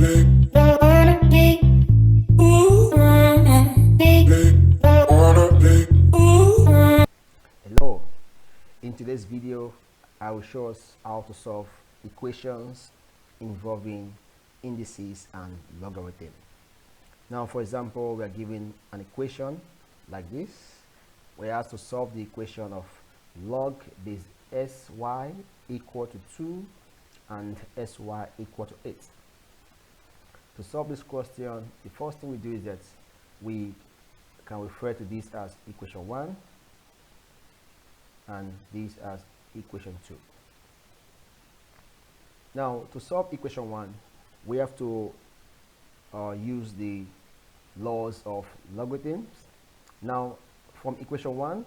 Hello, in today's video I will show us how to solve equations involving indices and logarithm. Now for example, we are given an equation like this. We have to solve the equation of log base sy equal to 2 and sy equal to 8. To solve this question, the first thing we do is that we can refer to this as equation 1 and this as equation 2. Now to solve equation 1, we have to use the laws of logarithms. Now from equation 1,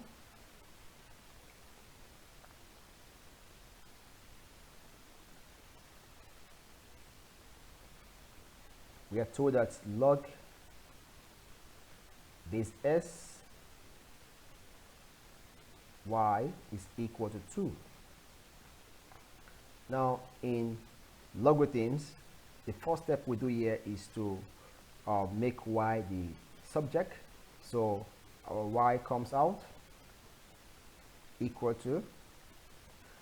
we are told that log base s y is equal to 2. Now in logarithms, the first step we do here is to make y the subject. So our y comes out equal to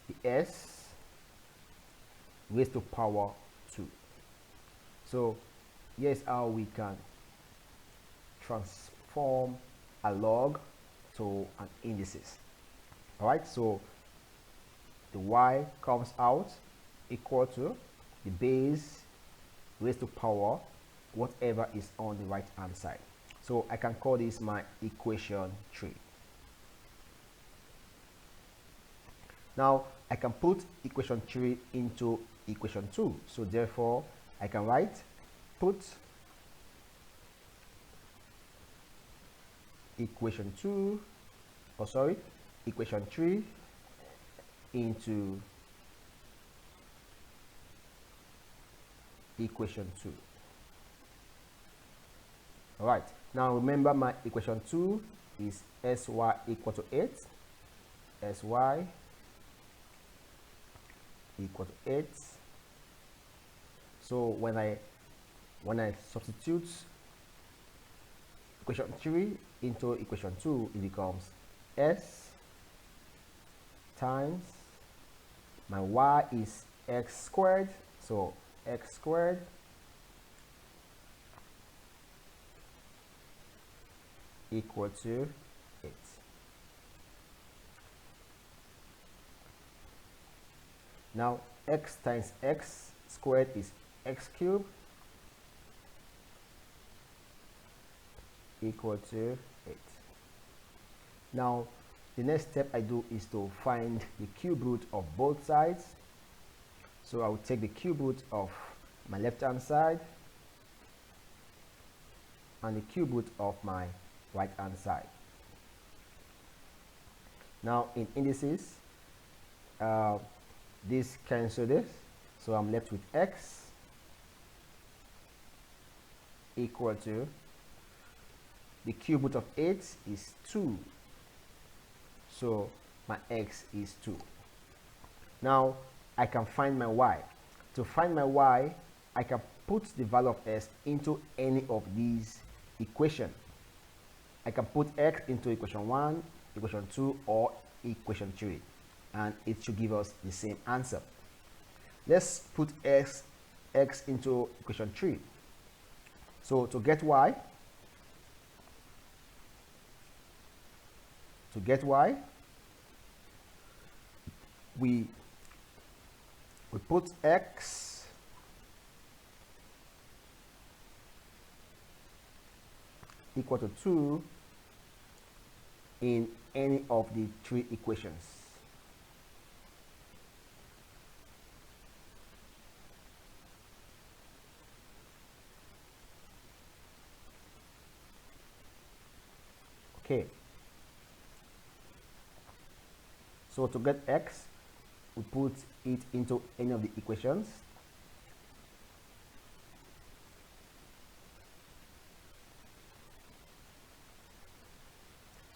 the s raised to power 2. So here's how we can transform a log to an indices. Alright, so the y comes out equal to the base raised to power whatever is on the right hand side. So I can call this my equation 3. Now I can put equation 3 into equation 2. So therefore I can write put equation 3 into equation 2. All right, now remember my equation 2 is sy equal to 8, sy equal to 8. So when I substitute equation 3 into equation 2, it becomes s times my y is x squared, so x squared equal to 8. Now x times x squared is x cubed equal to 8. Now the next step I do is to find the cube root of both sides. So I will take the cube root of my left hand side and the cube root of my right hand side. Now in indices, this cancel this, so I'm left with x equal to the cube root of 8 is 2, so my x is 2. Now I can find my y. To find my y, I can put the value of s into any of these equations. I can put x into equation 1, equation 2, or equation 3, and it should give us the same answer. Let's put x into equation 3. So to get y, we put x equal to 2 in any of the 3 equations. Okay. So to get x, we put it into any of the equations.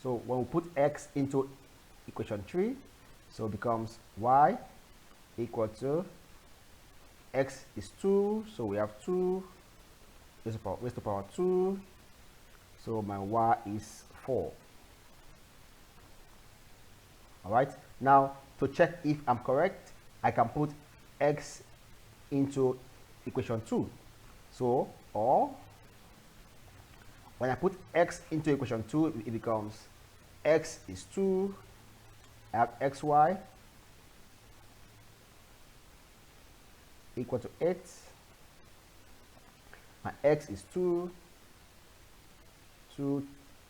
So when we put x into equation 3, so it becomes y equal to x is 2, so we have 2 raised to power 2, so my y is 4. Alright, now to check if I'm correct, I can put x into equation 2. So, or when I put x into equation 2, it becomes x is 2, I have xy equal to 8. My x is 2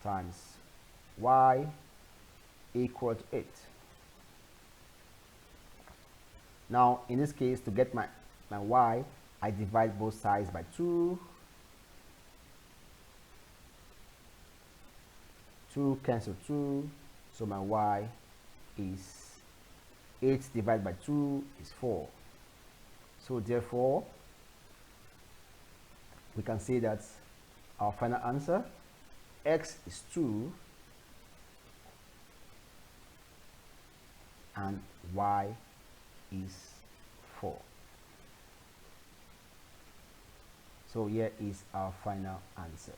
times y equal to 8. Now, in this case, to get my y, I divide both sides by 2. 2 cancel 2, so my y is 8 divided by 2 is 4. So therefore, we can say that our final answer, x is 2 and y is 4. So here is our final answer.